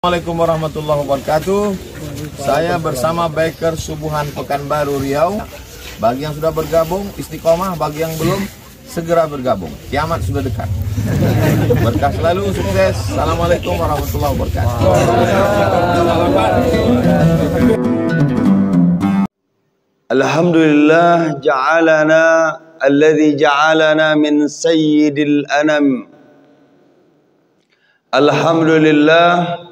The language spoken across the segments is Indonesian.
Assalamualaikum warahmatullahi wabarakatuh. Saya bersama Biker Subuhan Pekanbaru Riau. Bagi yang sudah bergabung istiqomah, bagi yang belum segera bergabung. Kiamat sudah dekat. Berkah selalu, sukses. Assalamualaikum warahmatullahi wabarakatuh. Alhamdulillah ja'alana alladhi ja'alana min sayyidil anam. Alhamdulillah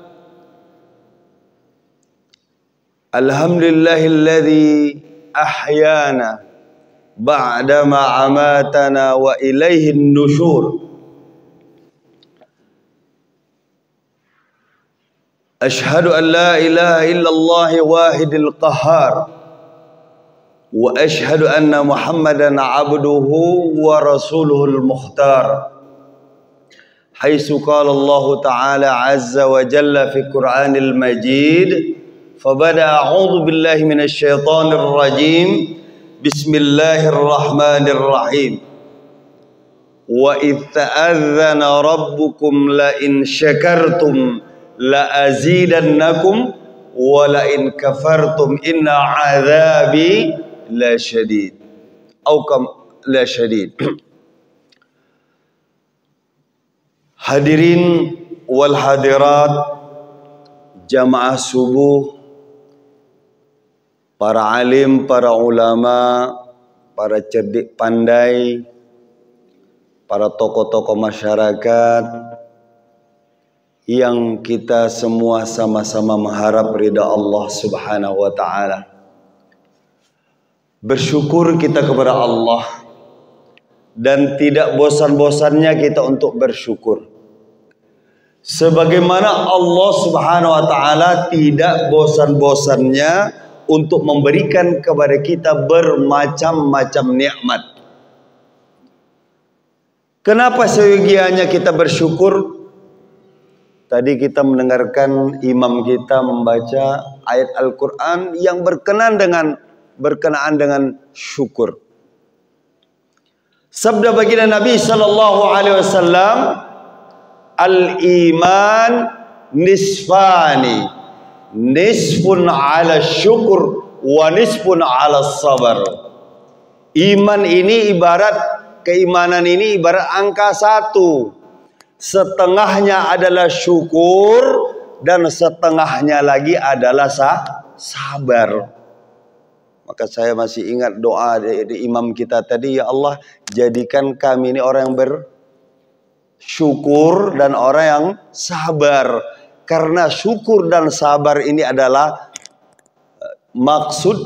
Alhamdulillahilladzi ahyana ba'dama amatana wa ilaihin nusyur. Ashhadu an la ilaha illallah wahidil qahhar wa ashhadu anna Muhammadan abduhu wa rasuluhul mukhtar. Haitsu qala Allah ta'ala azza wa jalla fi Qur'anil Majid. فبدأ أعوذ بالله من الشيطان الرجيم بسم الله الرحمن الرحيم وإذ تأذن ربكم لئن شكرتم لأزيدنكم ولئن كفرتم إن عذابي لشديد أو كم لشديد. Hadirin wal hadirat jamaah subuh, para alim, para ulama, para cerdik pandai, para tokoh-tokoh masyarakat yang kita semua sama-sama mengharap ridha Allah Subhanahu wa taala. Bersyukur kita kepada Allah dan tidak bosan-bosannya kita untuk bersyukur. Sebagaimana Allah Subhanahu wa taala tidak bosan-bosannya untuk memberikan kepada kita bermacam-macam nikmat. Kenapa seyogianya kita bersyukur? Tadi kita mendengarkan imam kita membaca ayat Al-Quran yang berkenaan dengan syukur. Sabda baginda Nabi sallallahu alaihi wasallam, al-iman nisfani, nisfun ala syukur wa nisfun ala sabar. Iman ini keimanan ini ibarat angka 1. Setengahnya adalah syukur dan setengahnya lagi adalah sabar. Maka saya masih ingat doa dari imam kita tadi, ya Allah jadikan kami ini orang yang bersyukur dan orang yang sabar. Karena syukur dan sabar ini adalah maksud,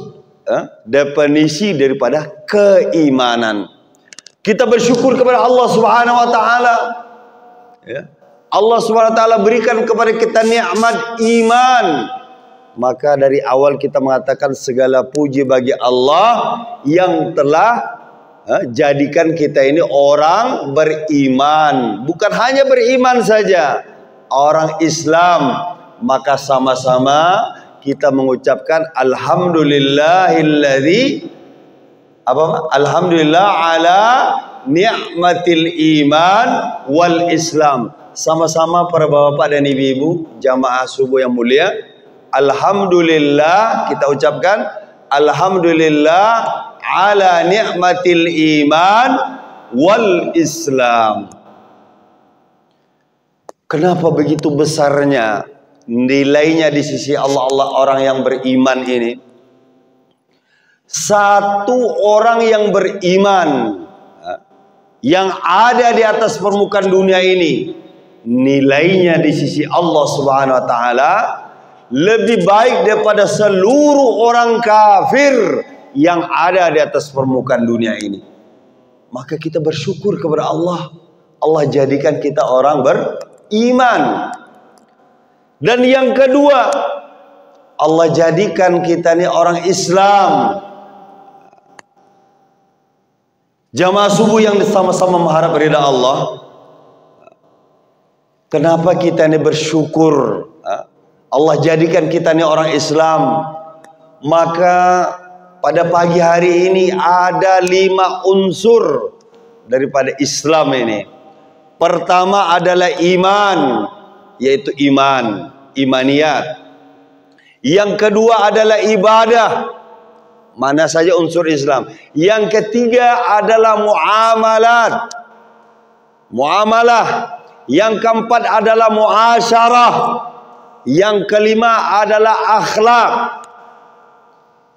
definisi daripada keimanan. Kita bersyukur kepada Allah Subhanahu wa taala. Ya. Allah Subhanahu wa taala berikan kepada kita nikmat iman. Maka dari awal kita mengatakan segala puji bagi Allah yang telah jadikan kita ini orang beriman. Bukan hanya beriman saja, orang Islam. Maka sama-sama kita mengucapkan alhamdulillahilladzi alhamdulillah ala ni'matil iman wal Islam. Sama-sama para bapak dan ibu-ibu jamaah subuh yang mulia, alhamdulillah, kita ucapkan alhamdulillah ala ni'matil iman wal Islam. Kenapa begitu besarnya nilainya di sisi Allah orang yang beriman ini? Satu orang yang beriman yang ada di atas permukaan dunia ini, nilainya di sisi Allah Subhanahu wa taala lebih baik daripada seluruh orang kafir yang ada di atas permukaan dunia ini. Maka kita bersyukur kepada Allah. Allah jadikan kita orang beriman. Dan yang kedua, Allah jadikan kita ini orang Islam. Jamaah subuh yang sama-sama mengharap ridha Allah. Kenapa kita ini bersyukur? Allah jadikan kita ini orang Islam. Maka pada pagi hari ini ada 5 unsur daripada Islam ini. Pertama adalah iman, yaitu iman. imaniyat. Yang kedua adalah ibadah. Mana saja unsur Islam. Yang ketiga adalah muamalat. Muamalah. Yang keempat adalah muasyarah. Yang kelima adalah akhlak.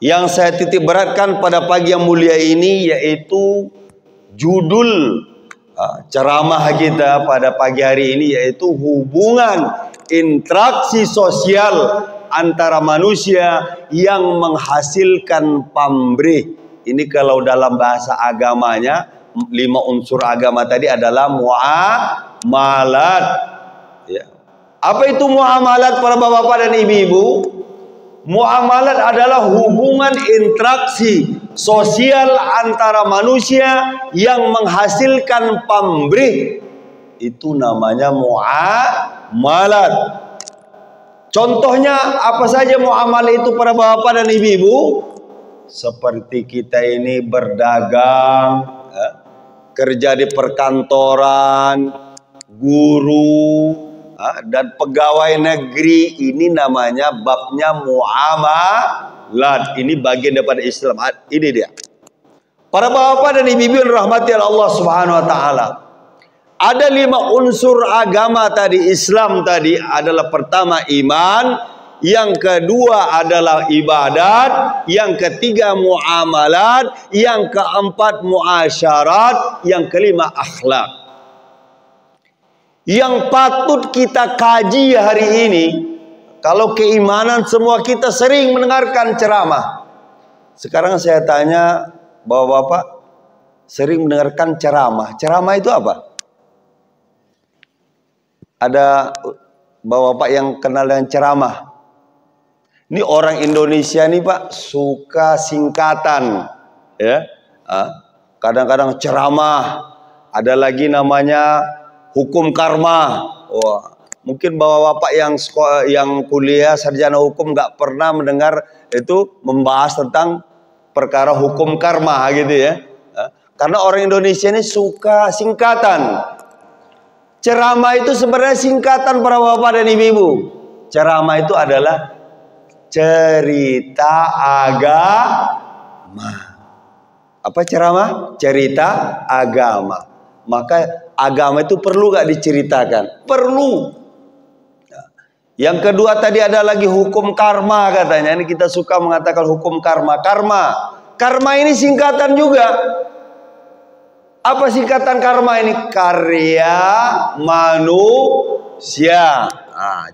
Yang saya titik beratkan pada pagi yang mulia ini yaitu judul ceramah kita pada pagi hari ini yaitu hubungan interaksi sosial antara manusia yang menghasilkan pamrih. Ini kalau dalam bahasa agamanya 5 unsur agama tadi adalah muamalat. Ya. Apa itu muamalat para bapak-bapak dan ibu-ibu? Muamalat adalah hubungan interaksi sosial antara manusia yang menghasilkan pamrih. Itu namanya muamalat. Contohnya apa saja muamalah itu para bapak dan ibu-ibu? Seperti kita ini berdagang, kerja di perkantoran, guru, dan pegawai negeri. Ini namanya babnya muamalat. Ini bagian daripada Islam. Ini dia. Para bapak dan ibu-ibu yang rahmati Allah Subhanahu wa taala. Ada 5 unsur agama tadi, Islam tadi adalah pertama iman, yang kedua adalah ibadat, yang ketiga muamalat, yang keempat muasyarat, yang kelima akhlak. Yang patut kita kaji hari ini, kalau keimanan semua kita sering mendengarkan ceramah. Sekarang saya tanya bapak-bapak, sering mendengarkan ceramah. Ceramah itu apa? Ada bapak-bapak yang kenal dengan ceramah. Ini orang Indonesia nih Pak suka singkatan, ya. Kadang-kadang ceramah. Ada lagi namanya hukum karma. Wah, mungkin bapak-bapak yang kuliah sarjana hukum nggak pernah mendengar itu membahas tentang perkara hukum karma gitu ya. Karena orang Indonesia ini suka singkatan. Ceramah itu sebenarnya singkatan para bapak dan ibu-ibu. Ceramah itu adalah cerita agama. Apa ceramah? Cerita agama. Maka agama itu perlu gak diceritakan? Perlu. Yang kedua tadi ada lagi hukum karma katanya. Ini kita suka mengatakan hukum karma. Karma ini singkatan juga. Apa singkatan karma ini? Karya manusia.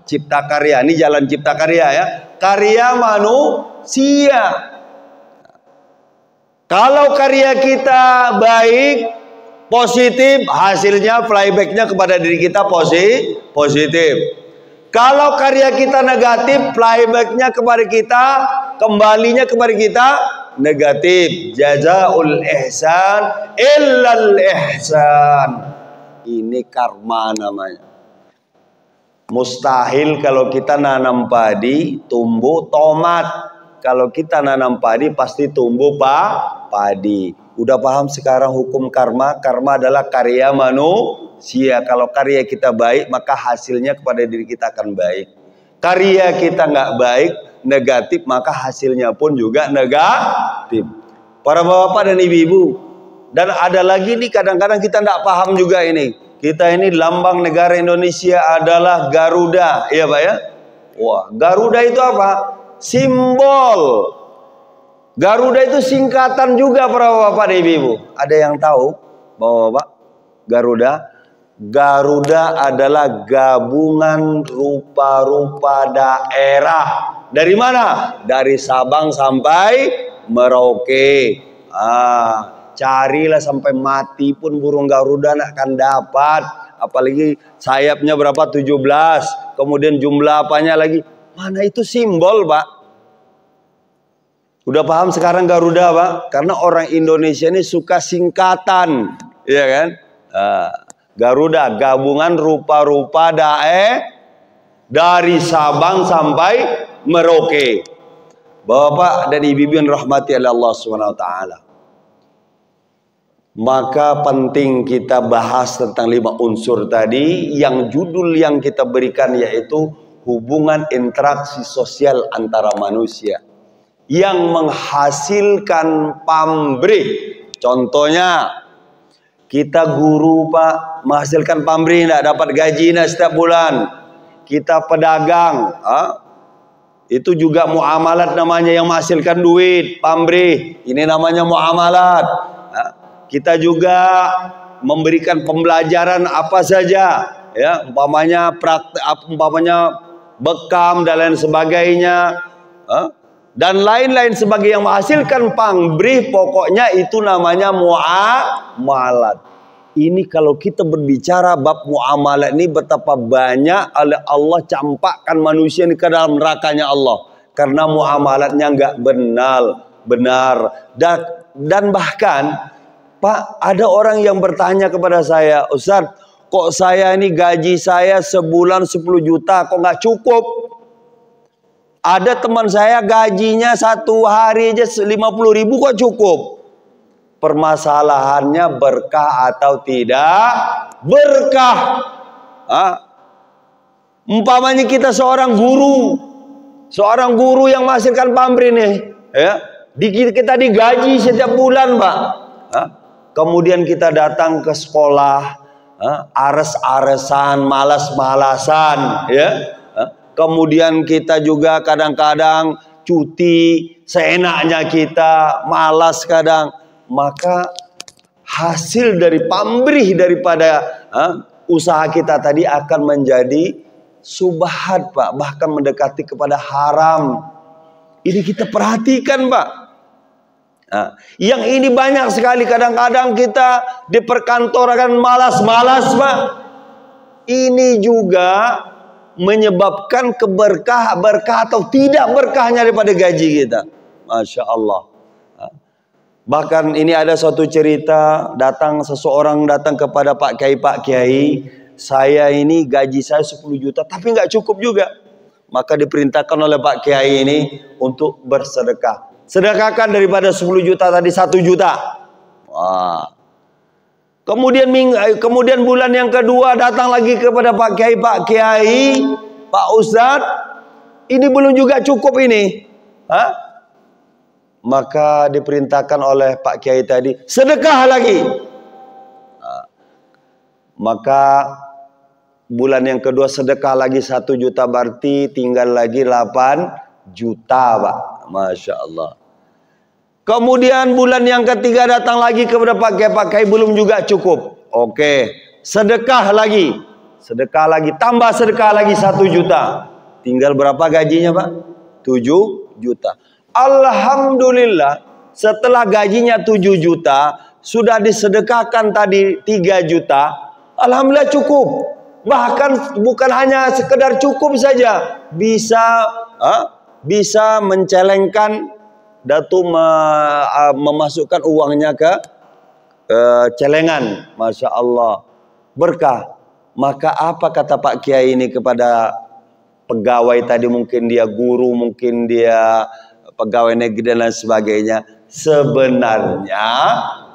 Cipta karya. Ini jalan cipta karya ya. Karya manusia. Kalau karya kita baik, positif, hasilnya playbacknya kepada diri kita positif. Kalau karya kita negatif, playbacknya kepada kita, kembalinya kepada kita negatif. Jazaul ihsan illal ihsan. Ini karma namanya. Mustahil kalau kita nanam padi tumbuh tomat. Kalau kita nanam padi pasti tumbuh padi. Udah paham sekarang hukum karma? Karma adalah karya manusia. Kalau karya kita baik, maka hasilnya kepada diri kita akan baik. Karya kita nggak baik, negatif, maka hasilnya pun juga negatif. Para bapak dan ibu-ibu. Dan ada lagi nih kadang-kadang kita nggak paham juga ini. Kita ini lambang negara Indonesia adalah Garuda. Iya Pak ya? Wah, Garuda itu apa? Simbol. Garuda itu singkatan juga para bapak dan ibu-ibu. Ada yang tahu bapak-bapak? Garuda adalah gabungan rupa-rupa daerah. Dari mana? Dari Sabang sampai Merauke. Carilah sampai mati pun burung Garuda akan dapat. Apalagi sayapnya berapa? 17. Kemudian jumlah apanya lagi? Mana itu simbol Pak? Udah paham sekarang Garuda Pak? Karena orang Indonesia ini suka singkatan. Iya kan? Garuda, gabungan rupa-rupa daerah dari Sabang sampai Merauke. Bapak dan ibu-ibu yang rahmati Allah Subhanahu wa taala. Maka penting kita bahas tentang 5 unsur tadi, yang judul yang kita berikan yaitu hubungan interaksi sosial antara manusia yang menghasilkan pamrih. Contohnya, kita guru Pak, menghasilkan pamrih, tidak dapat gaji setiap bulan. Kita pedagang, itu juga muamalat namanya, yang menghasilkan duit, pamrih. Ini namanya muamalat. Kita juga memberikan pembelajaran apa saja, ya, umpamanya praktek, umpamanya bekam dan lain sebagainya, dan lain-lain sebagai yang menghasilkan pamrih. Pokoknya itu namanya muamalat. Ini kalau kita berbicara bab muamalat ini, betapa banyak oleh Allah campakkan manusia ini ke dalam nerakanya Allah karena muamalatnya nggak benar. Dan bahkan Pak, ada orang yang bertanya kepada saya, Ustaz, kok saya ini gaji saya sebulan 10 juta kok nggak cukup? Ada teman saya gajinya satu hari aja 50.000 kok cukup? Permasalahannya berkah atau tidak berkah. Umpamanya kita seorang guru yang menghasilkan pamrih nih, ya, kita digaji setiap bulan, Pak. Kemudian kita datang ke sekolah, ares-aresan, malas-malasan, ya. Kemudian kita juga kadang-kadang cuti seenaknya kita, malas kadang. Maka hasil dari pamrih daripada usaha kita tadi akan menjadi subhat, Pak, bahkan mendekati kepada haram. Ini kita perhatikan, Pak. Yang ini banyak sekali, kadang-kadang kita di perkantoran malas-malas, Pak. Ini juga menyebabkan berkah atau tidak berkahnya daripada gaji kita. Masya Allah. Bahkan ini ada suatu cerita, seseorang datang kepada Pak Kiai, saya ini gaji saya 10 juta tapi nggak cukup juga. Maka diperintahkan oleh Pak Kiai ini untuk bersedekah. Sedekahkan daripada 10 juta tadi 1 juta. Wah. Kemudian bulan yang kedua datang lagi kepada Pak Kiai, Pak Ustadz, ini belum juga cukup ini. Maka diperintahkan oleh Pak Kiai tadi, sedekah lagi. Maka bulan yang kedua sedekah lagi 1 juta, berarti tinggal lagi 8 juta, Pak. Masya Allah. Kemudian bulan yang ketiga datang lagi kepada Pak Kiai, belum juga cukup. Oke, sedekah lagi, tambah sedekah lagi 1 juta. Tinggal berapa gajinya, Pak? 7 juta. Alhamdulillah, setelah gajinya 7 juta, sudah disedekahkan tadi 3 juta. Alhamdulillah cukup. Bahkan bukan hanya sekedar cukup saja, bisa mencelengkan datu, memasukkan uangnya ke celengan. Masya Allah, berkah. Maka apa kata Pak Kiai ini kepada pegawai tadi, mungkin dia guru, mungkin dia pegawai negeri dan lain sebagainya, sebenarnya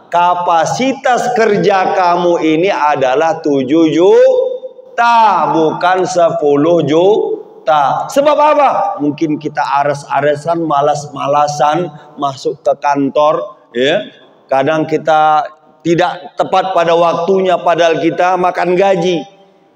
kapasitas kerja kamu ini adalah 7 juta, bukan 10 juta. Sebab apa? Mungkin kita ares-aresan, malas-malasan masuk ke kantor, ya. Kadang kita tidak tepat pada waktunya, padahal kita makan gaji.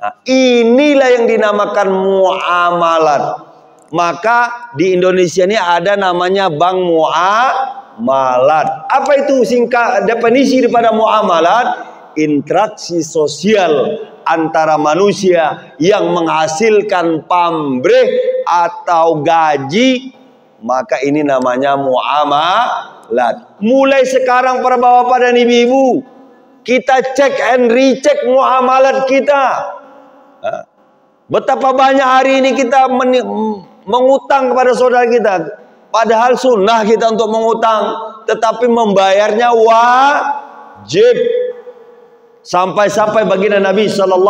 Nah, inilah yang dinamakan muamalat. Maka di Indonesia ini ada namanya bank muamalat. Apa itu singkat definisi daripada muamalat? Interaksi sosial antara manusia yang menghasilkan pamrih atau gaji. Maka ini namanya muamalat. Mulai sekarang para bapak dan ibu-ibu, kita cek and recheck muamalat kita. Betapa banyak hari ini kita mengutang kepada saudara kita, padahal sunnah kita untuk mengutang, tetapi membayarnya wajib. Sampai-sampai baginda Nabi SAW,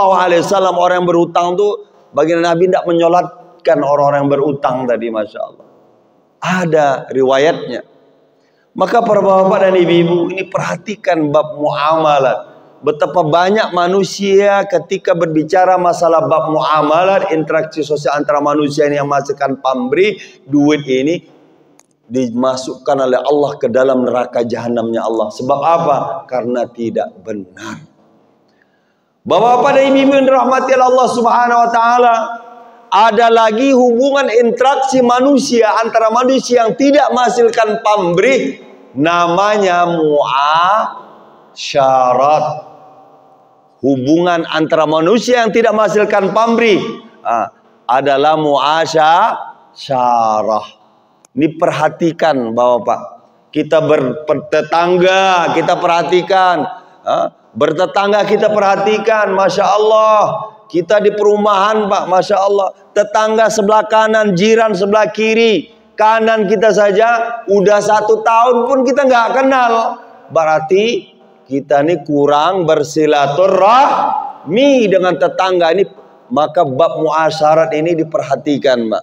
orang yang berutang tuh, baginda Nabi tidak menyolatkan orang-orang yang berutang tadi. Masya Allah, ada riwayatnya. Maka para bapak dan ibu-ibu ini perhatikan bab muamalat. betapa banyak manusia ketika berbicara masalah bab muamalah, interaksi sosial antara manusia ini yang menghasilkan pamrih, duit ini dimasukkan oleh Allah ke dalam neraka jahanamnya Allah. Sebab apa? Karena tidak benar. Bapak-bapak dan ibu-ibu yang dirahmati Allah Subhanahu wa taala, ada lagi hubungan interaksi manusia antara manusia yang tidak menghasilkan pamrih, namanya muasyarat. Hubungan antara manusia yang tidak menghasilkan pamrih adalah muasyarah. Ini perhatikan Bapak, kita bertetangga, kita perhatikan, bertetangga kita perhatikan, Masya Allah. Kita di perumahan Pak, Masya Allah, tetangga sebelah kanan, jiran sebelah kiri, kanan kita saja udah 1 tahun pun kita nggak kenal. Berarti kita ini kurang bersilaturahmi dengan tetangga ini. Maka bab muasyarat ini diperhatikan Pak.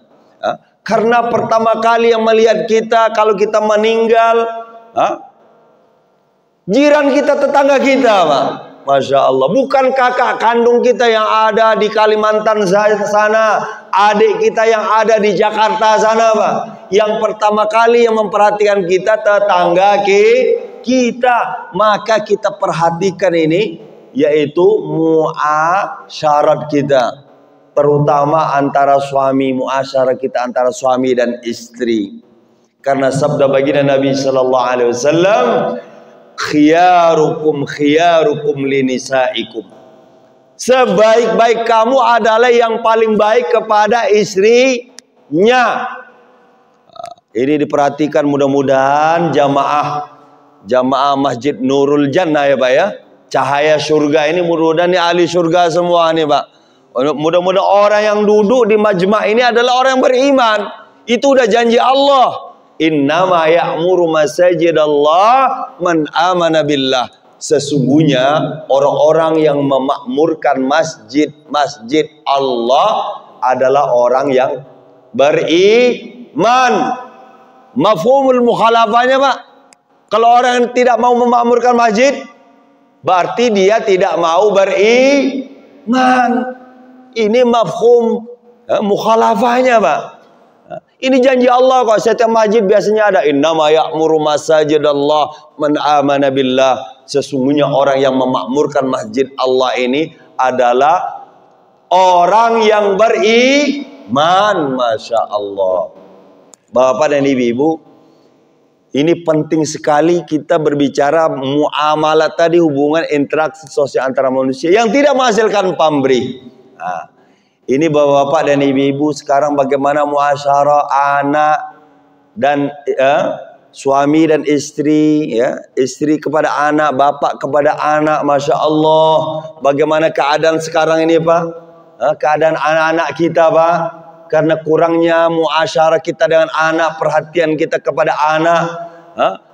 Karena pertama kali yang melihat kita kalau kita meninggal, jiran kita, tetangga kita Pak. Masya Allah, bukan kakak kandung kita yang ada di Kalimantan sana, adik kita yang ada di Jakarta sana Pak. Yang pertama kali yang memperhatikan kita tetangga kita. Maka kita perhatikan ini, yaitu muasyarat kita, terutama antara suami, muasyarat kita antara suami dan istri. Karena sabda baginda Nabi sallallahu alaihi wasallam, khiyarukum linisaikum. Sebaik-baik kamu adalah yang paling baik kepada istrinya. Ini diperhatikan, mudah-mudahan jamaah Masjid Nurul Jannah ya Pak ya. Cahaya surga ini mudah-mudahan ini ahli surga semua nih Pak. Mudah-mudahan orang yang duduk di majma' ini adalah orang yang beriman. Itu udah janji Allah. Innama ya'muru masajidallah man amana billah. Sesungguhnya orang-orang yang memakmurkan masjid Allah adalah orang yang beriman. Mafhumul mukhalafahnya Pak, kalau orang yang tidak mau memakmurkan masjid, berarti dia tidak mau beriman. Ini mafhum mukhalafahnya Pak. Ini janji Allah kok. Setiap masjid biasanya ada innama ya'muru masajidallah man amana billah. Sesungguhnya orang yang memakmurkan masjid Allah ini adalah orang yang beriman. Masya Allah. Bapak dan ibu-ibu, ini penting sekali kita berbicara muamalah tadi, hubungan interaksi sosial antara manusia yang tidak menghasilkan pamrih. Ini bapak-bapak dan ibu-ibu sekarang bagaimana muasyarah anak dan suami dan istri, ya, istri kepada anak, bapak kepada anak. Masya Allah, bagaimana keadaan sekarang ini Pak, keadaan anak-anak kita Pak, karena kurangnya muasyarah kita dengan anak, perhatian kita kepada anak.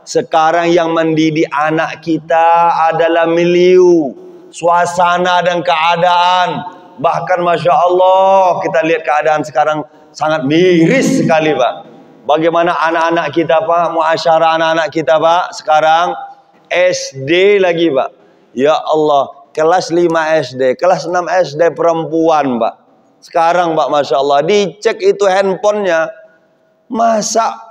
Sekarang yang mendidik anak kita adalah milieu, suasana dan keadaan. Bahkan Masya Allah, kita lihat keadaan sekarang sangat miris sekali Pak. Bagaimana anak-anak kita Pak, muasyarah anak-anak kita Pak, sekarang SD lagi Pak. Ya Allah, kelas 5 SD, kelas 6 SD perempuan Pak. Sekarang Pak, Masya Allah, dicek itu handphonenya, masa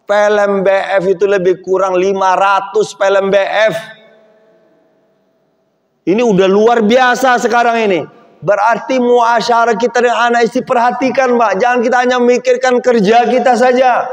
film BF itu lebih kurang 500 film BF. Ini udah luar biasa sekarang ini. Berarti muasyarah kita dengan anak istri perhatikan Pak. Jangan kita hanya memikirkan kerja kita saja,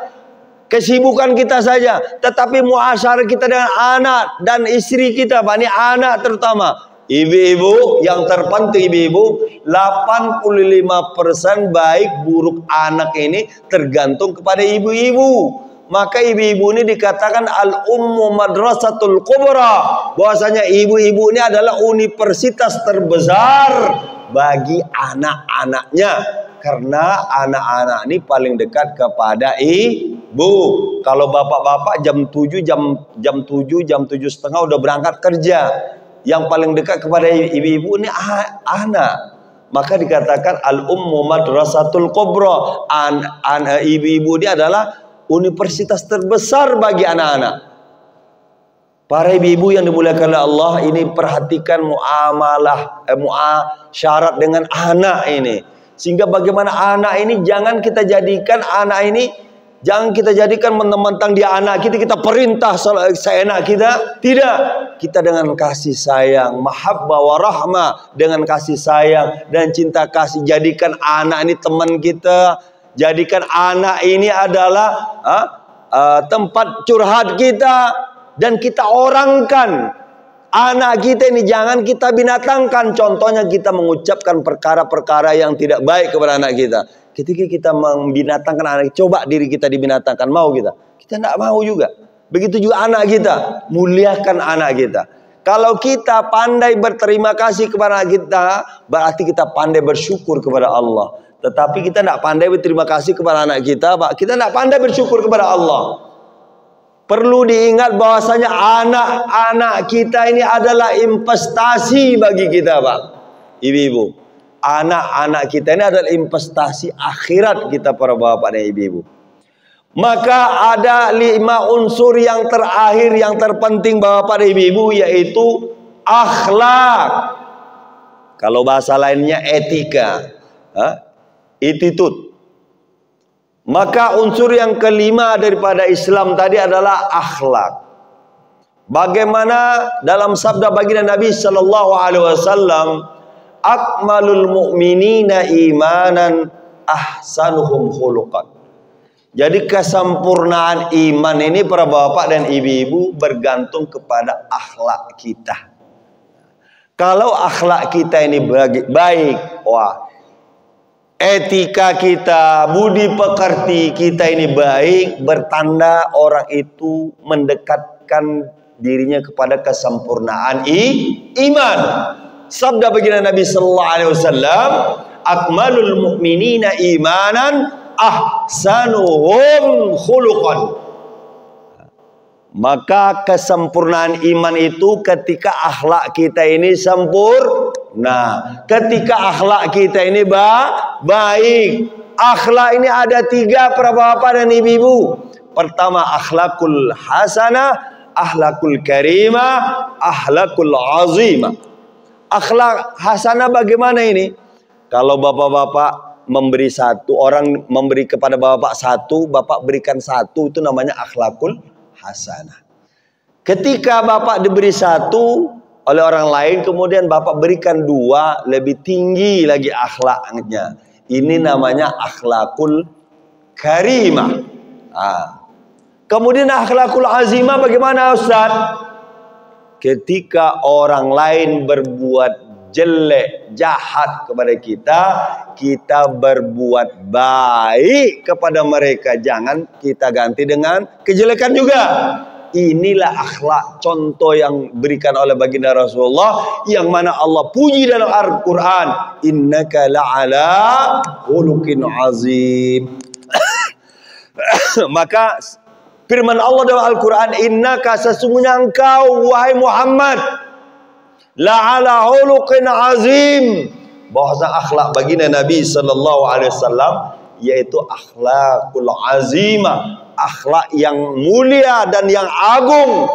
kesibukan kita saja, tetapi muasyarah kita dengan anak dan istri kita Pak. Ini anak terutama. Ibu-ibu yang terpenting, ibu-ibu, 85% baik buruk anak ini tergantung kepada ibu-ibu. Maka ibu-ibu ini dikatakan al-ummu madrasatul kubra. Bahwasanya ibu-ibu ini adalah universitas terbesar bagi anak-anaknya. Karena anak-anak ini paling dekat kepada ibu. Kalau bapak-bapak jam 7, jam 7:30 udah berangkat kerja. Yang paling dekat kepada ibu-ibu ini anak. Maka dikatakan al-ummu madrasatul kubra. Ibu-ibu ini adalah universitas terbesar bagi anak-anak. Para ibu-ibu yang dimuliakan oleh Allah, ini perhatikan muamalah, syarat dengan anak ini. Sehingga bagaimana anak ini jangan kita jadikan mentang-mentang dia anak kita perintah seenak kita. Tidak. Kita dengan kasih sayang, mahabbah wa rahmah, dengan kasih sayang dan cinta kasih, jadikan anak ini teman kita. Jadikan anak ini adalah tempat curhat kita. Dan kita orangkan anak kita ini, jangan kita binatangkan. Contohnya kita mengucapkan perkara-perkara yang tidak baik kepada anak kita. Ketika kita membinatangkan anak, coba diri kita dibinatangkan, mau kita? Kita tidak mau juga. Begitu juga anak kita, muliakan anak kita. Kalau kita pandai berterima kasih kepada anak kita, berarti kita pandai bersyukur kepada Allah. Tetapi kita tidak pandai berterima kasih kepada anak kita tidak pandai bersyukur kepada Allah. Perlu diingat bahwasanya anak-anak kita ini adalah investasi bagi kita, Pak. Ibu-ibu. Anak-anak kita ini adalah investasi akhirat kita, para bapak dan ibu-ibu. Maka ada 5 unsur yang terakhir, yang terpenting bapak dan ibu-ibu, yaitu akhlak. Kalau bahasa lainnya etika. Attitude. Maka unsur yang kelima daripada Islam tadi adalah akhlak. Bagaimana dalam sabda baginda Nabi sallallahu alaihi wasallam, akmalul mu'minina imanan ahsanuhum khuluqan. Jadi kesempurnaan iman ini para bapak dan ibu-ibu bergantung kepada akhlak kita. Kalau akhlak kita ini baik, etika kita, budi pekerti kita ini baik, bertanda orang itu mendekatkan dirinya kepada kesempurnaan iman. Sabda baginda Nabi sallallahu alaihi wasallam, akmalul mu'minina imanan ahsanuhum khuluqan. Maka kesempurnaan iman itu ketika akhlak kita ini sempurna. Ketika akhlak kita ini baik. Akhlak ini ada 3 para bapak dan ibu-ibu. Pertama akhlakul hasanah, akhlakul karimah, akhlakul azimah. Akhlak hasanah bagaimana ini? Kalau bapak-bapak memberi satu, orang memberi kepada bapak satu, bapak berikan satu, itu namanya akhlakul hasanah. Ketika bapak diberi satu oleh orang lain, kemudian bapak berikan 2, lebih tinggi lagi akhlaknya. Ini namanya akhlakul karimah. Kemudian akhlakul azimah bagaimana, Ustaz? Ketika orang lain berbuat jelek, jahat kepada kita, kita berbuat baik kepada mereka. Jangan kita ganti dengan kejelekan juga. Inilah akhlak contoh yang berikan oleh baginda Rasulullah, yang mana Allah puji dalam Al-Quran, innaka la'ala khuluqin azim. Maka firman Allah dalam Al-Quran, innaka, sesungguhnya engkau wahai Muhammad, la'ala khuluqin azim. Bahasa akhlak baginda Nabi sallallahu alaihi wasallam yaitu akhlakul azimah, akhlak yang mulia dan yang agung.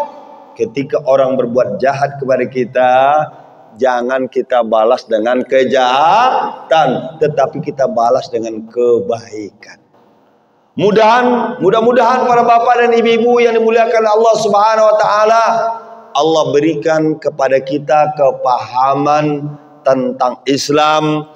Ketika orang berbuat jahat kepada kita, jangan kita balas dengan kejahatan, tetapi kita balas dengan kebaikan. Mudah-mudahan para bapak dan ibu-ibu yang dimuliakan Allah Subhanahu wa taala, Allah berikan kepada kita kepahaman tentang Islam.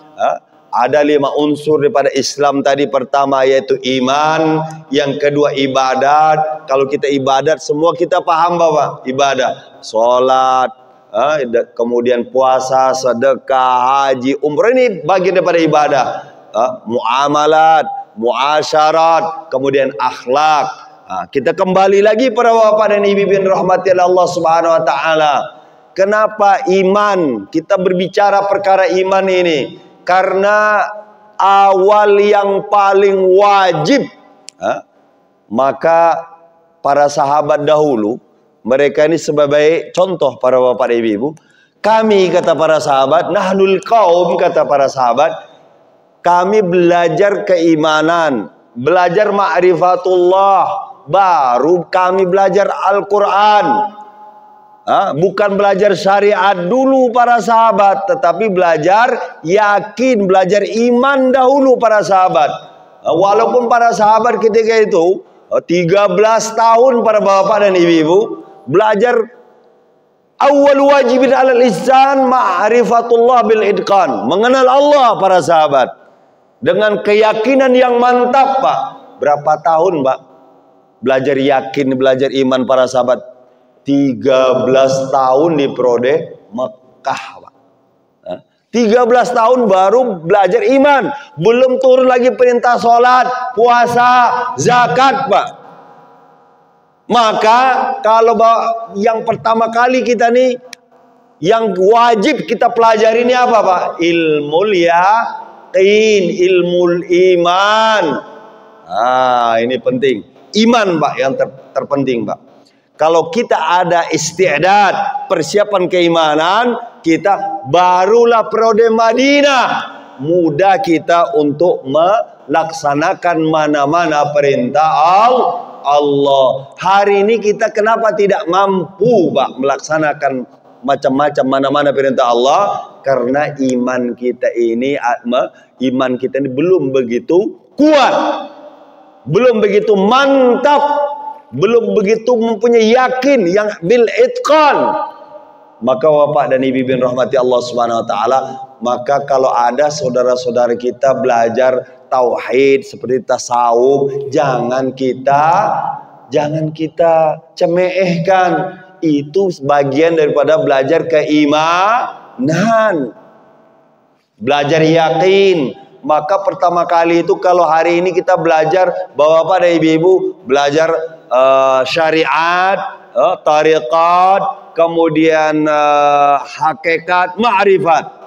Ada 5 unsur daripada Islam tadi. Pertama yaitu iman, yang kedua ibadat. Kalau kita ibadat semua kita paham Bapak, ibadah, salat, kemudian puasa, sedekah, haji, umrah, ini bagian daripada ibadah. Muamalat, muasyarat, kemudian akhlak. Kita kembali lagi para bapak dan ibu yang dirahmati Allah Subhanahu wa taala. Kenapa iman? Kita berbicara perkara iman ini karena awal yang paling wajib. Maka para sahabat dahulu, mereka ini sebagai contoh para bapak dan ibu. Kami, kata para sahabat, nahnul qaum, kata para sahabat, kami belajar keimanan, belajar ma'rifatullah, baru kami belajar Al-Quran. Bukan belajar syariat dulu para sahabat, tetapi belajar yakin, belajar iman dahulu para sahabat. Walaupun para sahabat ketika itu 13 tahun para bapak dan ibu-ibu belajar. Awal wajibin alal ihsan ma'rifatullah bil idqan, mengenal Allah para sahabat dengan keyakinan yang mantap, Pak. Berapa tahun, Pak, belajar yakin, belajar iman para sahabat? 13 tahun di Prode Mekah, Pak. 13 tahun baru belajar iman. Belum turun lagi perintah sholat, puasa, zakat, Pak. Maka kalau yang pertama kali kita nih, yang wajib kita pelajari ini apa, Pak? Ilmul yaqin, ilmul iman. Ini penting. Iman, Pak, yang terpenting, Pak. Kalau kita ada isti'dad, persiapan keimanan, kita barulah Prode Madinah. Mudah kita untuk melaksanakan mana-mana perintah Allah. Hari ini kita kenapa tidak mampu, Pak, melaksanakan macam-macam mana-mana perintah Allah? Karena iman kita ini belum begitu kuat, belum begitu mantap, belum begitu mempunyai yakin yang bil itqan. Maka Bapak dan Ibu bin rahmati Allah Subhanahu wa taala, maka kalau ada saudara-saudara kita belajar tauhid seperti tasawuf, jangan kita cemeehkan. Itu bagian daripada belajar keimanan, belajar yakin. Maka pertama kali itu kalau hari ini kita belajar, Bapak dan Ibu belajar syariat, tariqat, kemudian hakikat, ma'rifat.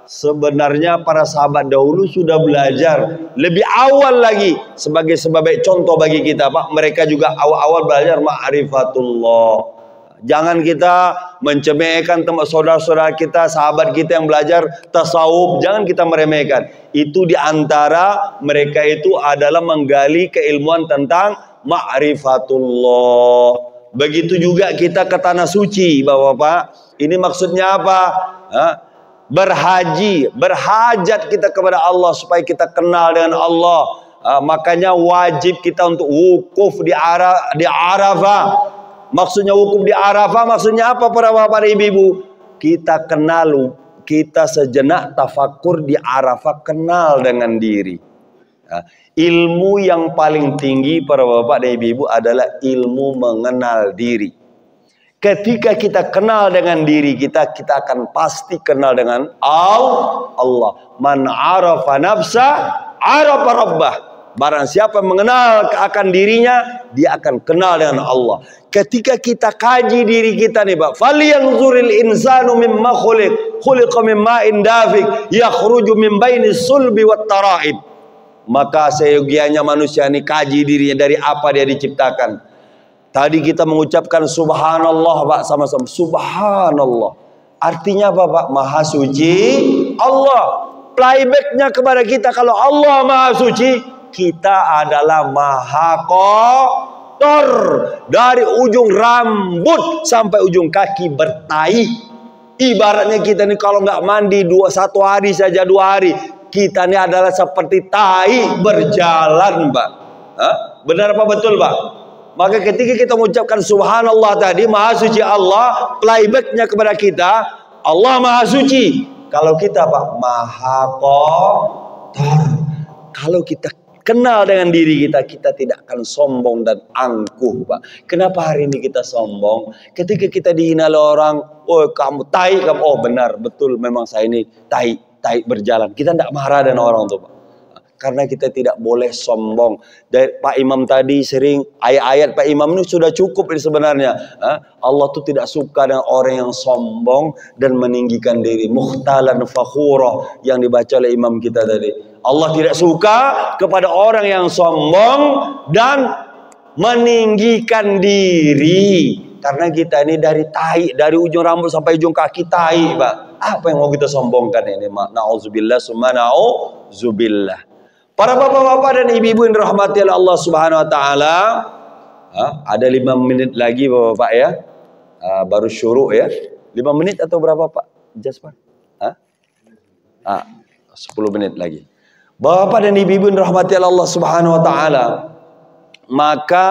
Sebenarnya para sahabat dahulu sudah belajar lebih awal lagi. Sebagai contoh bagi kita, Pak, mereka juga awal-awal belajar ma'rifatullah. Jangan kita mencemehkan saudara-saudara kita, sahabat kita yang belajar tasawuf. Jangan kita meremehkan. Itu diantara mereka itu adalah menggali keilmuan tentang ma'rifatullah. Begitu juga kita ke tanah suci, Bapak-bapak. Ini maksudnya apa? Berhaji, berhajat kita kepada Allah supaya kita kenal dengan Allah. Makanya wajib kita untuk wukuf di Arafah. Maksudnya wukuf di Arafah, maksudnya apa para bapak dan ibu? Kita kenal, kita sejenak tafakur di Arafah, kenal dengan diri. Ilmu yang paling tinggi para bapak dan ibu adalah ilmu mengenal diri. Ketika kita kenal dengan diri kita, kita akan pasti kenal dengan Allah. Man arafa nafsa, arafa rabbah. Barang siapa mengenal akan dirinya, dia akan kenal dengan Allah. Ketika kita kaji diri kita nih, Pak, falyanzuril insanu mimma khuliqa min ma'in dafiq yakhruju min bainis sulbi wat tara'ib. Maka seyogianya manusia ini kaji dirinya, dari apa dia diciptakan. Tadi kita mengucapkan subhanallah, Pak, sama-sama. Subhanallah. Artinya apa, Pak? Maha suci Allah. Playbacknya kepada kita, kalau Allah maha suci, kita adalah maha kotor. Dari ujung rambut sampai ujung kaki bertai. Ibaratnya kita ini kalau nggak mandi 1 hari saja, 2 hari, kita ini adalah seperti tai berjalan, Pak. Benar apa betul, Pak? Maka ketika kita mengucapkan subhanallah tadi, maha suci Allah, playbacknya kepada kita, Allah maha suci. Kalau kita, Pak, maha kotor. Kalau kita kenal dengan diri kita, kita tidak akan sombong dan angkuh, Pak. Kenapa hari ini kita sombong? Ketika kita dihina oleh orang, oh kamu tai, kamu, oh benar, betul, memang saya ini tai berjalan. Kita tidak marah dengan orang itu, Pak. Karena kita tidak boleh sombong. Dari Pak Imam tadi sering ayat-ayat Pak Imam ini sudah cukup ini sebenarnya. Allah tuh tidak suka dengan orang yang sombong dan meninggikan diri. Mukhtalan fakhura yang dibaca oleh imam kita tadi. Allah tidak suka kepada orang yang sombong dan meninggikan diri. Karena kita ini dari tai, dari ujung rambut sampai ujung kaki tai, Pak. Apa yang mau kita sombongkan ini? Na'udzubillah summa na'udzubillah. Para bapak-bapak dan ibu-ibu yang dirahmati oleh Allah Subhanahu wa taala, ada 5 menit lagi Bapak ya. Baru syuruk ya. 5 menit atau berapa Pak Jasman? 10 menit lagi. Bapak dan ibu-ibu rahmati Allah Subhanahu wa taala. Maka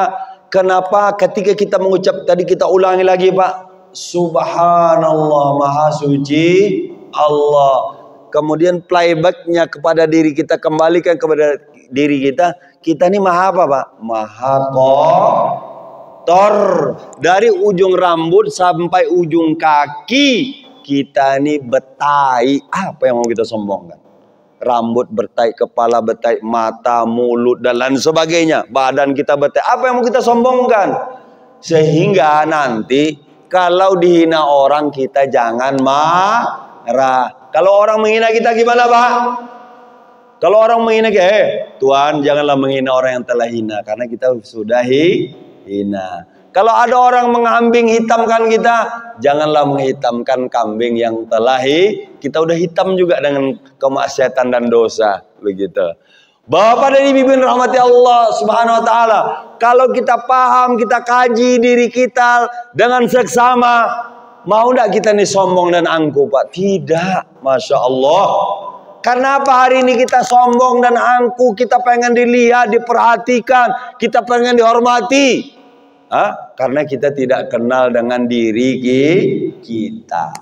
kenapa ketika kita mengucap tadi kita ulangi lagi Pak, Subhanallah, maha suci Allah. Kemudian playbacknya kepada diri kita, kembalikan kepada diri kita. Kita ini maha apa Pak? Maha kotor. Dari ujung rambut sampai ujung kaki kita ini betai. Apa yang mau kita sombongkan? Rambut betai, kepala betai, mata, mulut dan lain sebagainya. Badan kita betai. Apa yang mau kita sombongkan? Sehingga nanti kalau dihina orang kita jangan marah. Kalau orang menghina kita gimana Pak? Kalau orang menghina kita, Tuhan janganlah menghina orang yang telah hina, karena kita sudah hina. Kalau ada orang mengambing hitamkan kita, janganlah menghitamkan kambing yang telah kita udah hitam juga dengan kemaksiatan dan dosa, begitu. Bapak dan ibu rahmati Allah Subhanahu wa taala, kalau kita paham, kita kaji diri kita dengan seksama, mau enggak kita nih sombong dan angkuh Pak? Tidak, Masya Allah. Karena apa hari ini kita sombong dan angkuh? Kita pengen dilihat, diperhatikan, kita pengen dihormati. Karena kita tidak kenal dengan diri kita.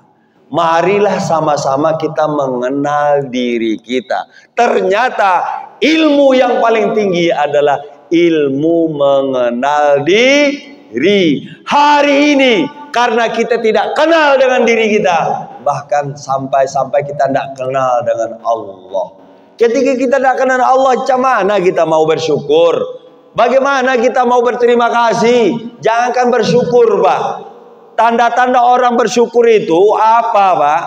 Marilah sama-sama kita mengenal diri kita. Ternyata ilmu yang paling tinggi adalah ilmu mengenal diri. Hari ini karena kita tidak kenal dengan diri kita, bahkan sampai-sampai kita tidak kenal dengan Allah. Ketika kita tidak kenal Allah, macam mana kita mau bersyukur? Bagaimana kita mau berterima kasih? Jangankan bersyukur Pak. Tanda-tanda orang bersyukur itu apa Pak?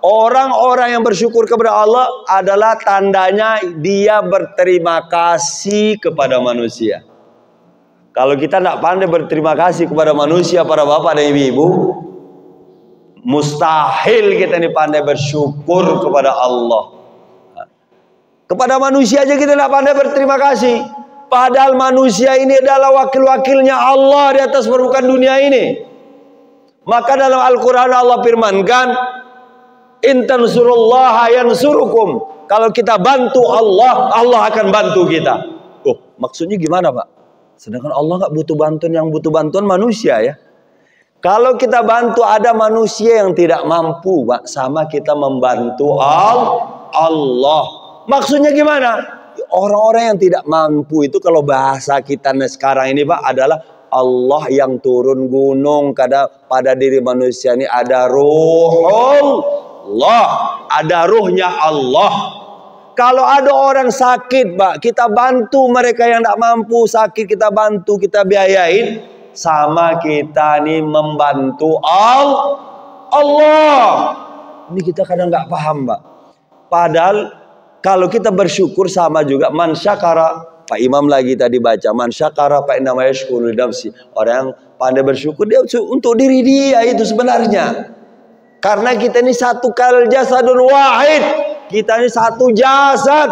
Orang-orang yang bersyukur kepada Allah adalah tandanya dia berterima kasih kepada manusia. Kalau kita tidak pandai berterima kasih kepada manusia, para bapak dan ibu-ibu, mustahil kita ini pandai bersyukur kepada Allah. Kepada manusia aja kita tidak pandai berterima kasih. Padahal manusia ini adalah wakil-wakilnya Allah di atas permukaan dunia ini. Maka dalam Al-Quran Allah firmankan, in tansurullaha yansurukum. Kalau kita bantu Allah, Allah akan bantu kita. Oh, maksudnya gimana Pak? Sedangkan Allah nggak butuh bantuan, yang butuh bantuan manusia ya. Kalau kita bantu ada manusia yang tidak mampu Pak, sama kita membantu Allah. Maksudnya gimana? Orang-orang yang tidak mampu itu kalau bahasa kita sekarang ini Pak adalah Allah yang turun gunung pada diri manusia ini ada ruhullah, ada ruhnya Allah. Kalau ada orang sakit Pak, kita bantu mereka yang tidak mampu sakit, kita bantu, kita biayain, sama kita nih membantu Allah. Ini kita kadang nggak paham Pak. Padahal kalau kita bersyukur sama juga man syakara, Pak Imam lagi tadi baca man syakara Pak namanya syukur nafsi. Orang yang pandai bersyukur dia untuk diri dia itu sebenarnya. Karena kita ini satu kal jasadun wahid. Kita ini satu jasad.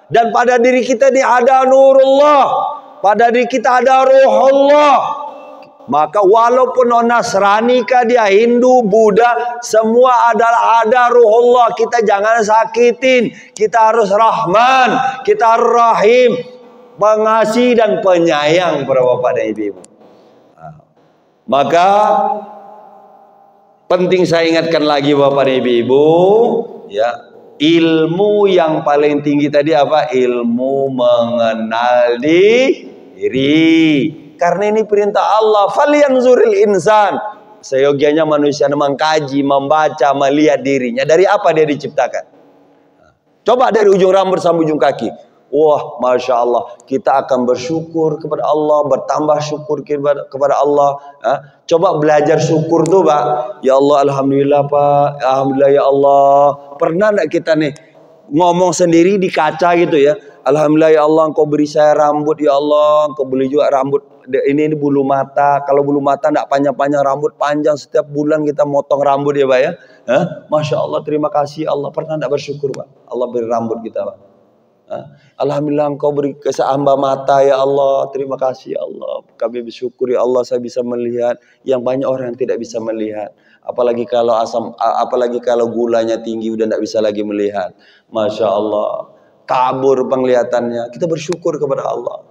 Dan pada diri kita ini ada nurullah. Pada diri kita ada ruhullah. Maka walaupun Nasrani kah dia, Hindu, Buddha, semua ada ruhullah. Kita jangan sakitin. Kita harus rahman, kita harus rahim, pengasih dan penyayang para bapak dan ibu. Maka penting saya ingatkan lagi bapak dan ibu, ya, ilmu yang paling tinggi tadi apa? Ilmu mengenal diri. Karena ini perintah Allah, falyanzuril insan. Seyogianya manusia mengkaji, membaca, melihat dirinya. Dari apa dia diciptakan? Coba dari ujung rambut sampai ujung kaki. Wah, Masya Allah. Kita akan bersyukur kepada Allah, bertambah syukur kepada Allah. Coba belajar syukur tuh Pak. Ya Allah, Alhamdulillah Pak. Alhamdulillah ya Allah. Pernah enggak kita nih ngomong sendiri di kaca gitu ya? Alhamdulillah ya Allah, Engkau beri saya rambut ya Allah, Engkau beli juga rambut ini bulu mata. Kalau bulu mata enggak panjang-panjang, rambut panjang, setiap bulan kita motong rambut ya Pak ya. Masya Allah, terima kasih Allah. Pernah enggak bersyukur Pak? Allah beri rambut kita Pak. Alhamdulillah Engkau beri hamba mata ya Allah. Terima kasih ya Allah. Kami bersyukur ya Allah saya bisa melihat yang banyak orang yang tidak bisa melihat. Apalagi kalau gulanya tinggi udah tidak bisa lagi melihat. Masya Allah. Kabur penglihatannya. Kita bersyukur kepada Allah.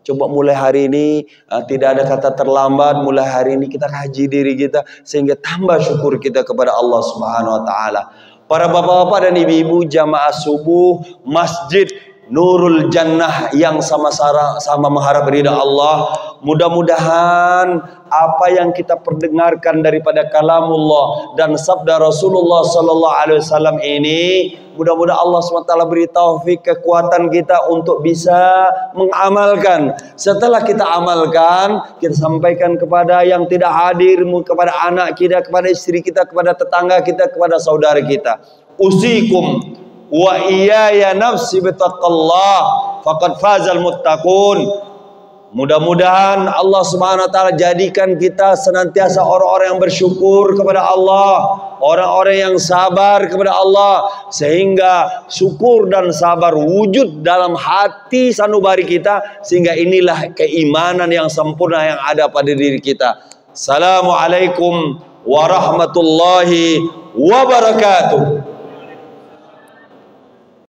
Coba mulai hari ini tidak ada kata terlambat. Mulai hari ini kita kaji diri kita sehingga tambah syukur kita kepada Allah Subhanahu Wa Taala. Para bapak-bapak dan ibu-ibu jamaah subuh Masjid Nurul Jannah yang sama-sama mengharap ridha Allah. Mudah-mudahan apa yang kita perdengarkan daripada kalamullah dan sabda Rasulullah sallallahu alaihi wasallam ini, mudah-mudahan Allah SWT beri taufik kekuatan kita untuk bisa mengamalkan. Setelah kita amalkan, kita sampaikan kepada yang tidak hadir, kepada anak kita, kepada istri kita, kepada tetangga kita, kepada saudara kita. Usikum wa iyaya nafsi bitaqallah faqad fazal muttaqun. Mudah-mudahan Allah Subhanahu Wa Taala jadikan kita senantiasa orang-orang yang bersyukur kepada Allah, orang-orang yang sabar kepada Allah, sehingga syukur dan sabar wujud dalam hati sanubari kita, sehingga inilah keimanan yang sempurna yang ada pada diri kita. Assalamualaikum warahmatullahi wabarakatuh.